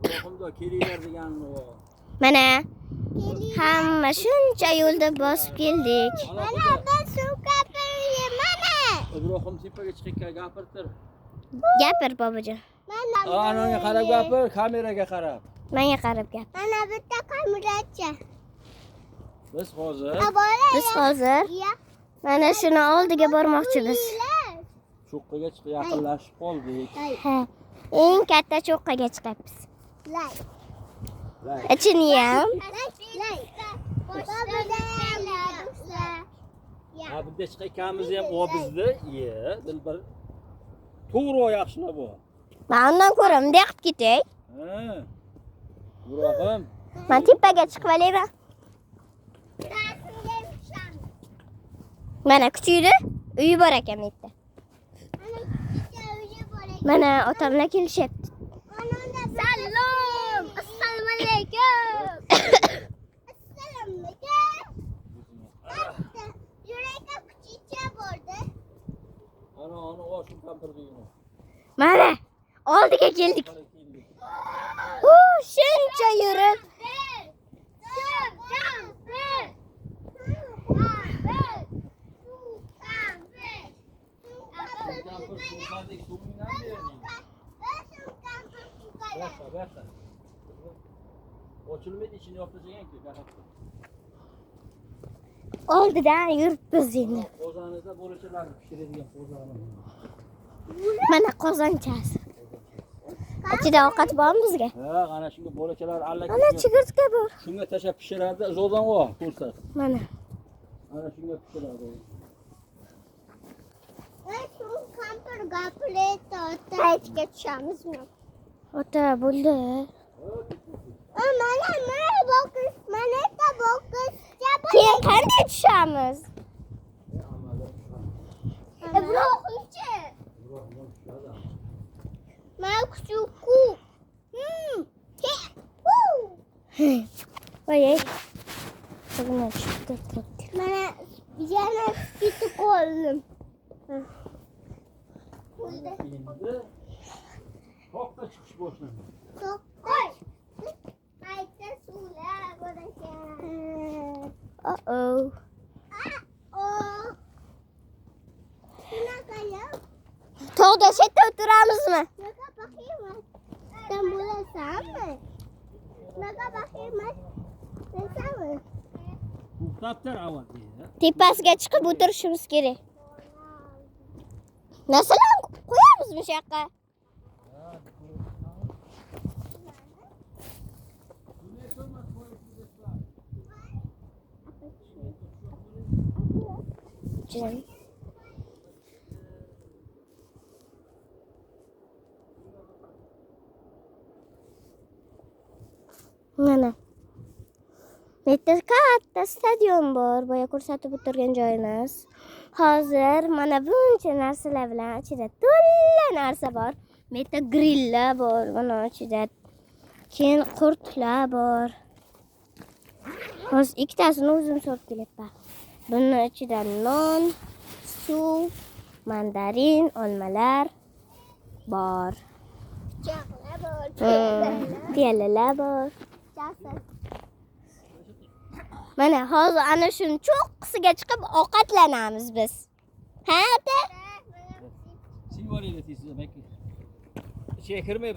Yo'qimda kelinglar deganim o. Mana hamma shuncha yo'lda bosib keldik. Mana ben suv kapirayım mana. Ibrohim tepaga chiqib gapirtir. Gapir bobojon. Ananga qarab gapir, kameraga qarab. Menga qarab gapir. Mana bitta kamerachi. Biz hozir Biz hozir Ya. mana shuni oldiga bormoqchimiz. cho'qqiga yaqinlashib qoldik. Ha, eng katta cho'qqiga chiqamiz. Lay. Ichini ham Lay. Ha, bunday chiqayotganimiz ham o bizni. Dilbar. To'g'ri yaxshilab bu. Men undan ko'ra bunday qilib ketay. Ha. Ibrohim. Men tepaga chiqib olayman. Mana kuchuydi, uyi bor ekan bu yerda. Mana otamlar kelishyapti. Salom. Assalomu alaykum. Assalomu alaykum. Yurakda kuchicha bordi. Ana o shu kampirligini. Mana oldiga keldik. Shuncha yurib Ochilmaydi ichini yoptirsanki gapirdi. oldidan yuribmiz endi. Qozonida bo'lachalarni pishiradigan qozoni. Mana qozonchasi. Ichida ovqat bormi bizga? Ha, ana shunga bo'lachalar Ana chigirtka bor. Shunga tashab pishiradi, zo'dan o, ko'rsat. Mana. Ana shunga pishiradi. Shu kampir gapiraydi, taytga tushamizmi? Ota bo'ldi. Mana boqish, mana da boqish. Keyin qanday tushamiz? Ibrohimchi. Mana kuchuku. Voy. Bugün çıktı. Mana yana bitti qoldim. Endi toqqa chiqish boshlandi. Qo'y. Aytda suvlar bor ekan. Uh-oh. Shunaqaya. Tog'da shetda o'tiramizmi? Naga bakayım. Sen bulasanmı? Naga bakayım. Sen mi? To'xtatdir avval deydi. Tepasiga chiqib o'tirishimiz kerak. Narsalar qo'yamiz bu yoqqa. Canım. Mana. Bitta katta stadion bor. Boya ko'rsatib o'tirgan joyimiz. Hozir mana buncha narsalar bilan ichida to'la narsa bor. Bitta grilllar bor, mana ichida. Keyin qurtlar bor. Hozir ikkitasini o'zim solib kelyapman. Bunun ichida non, suv, mandarin, olmalar bor. Pichoqlar bor. Piyalalar bor. Jasad. Mana hozir ana shuni cho'qqisiga chiqib ovqatlanamiz biz. Ha, ota? Sen var ile tezde belki. İçine kirmeyi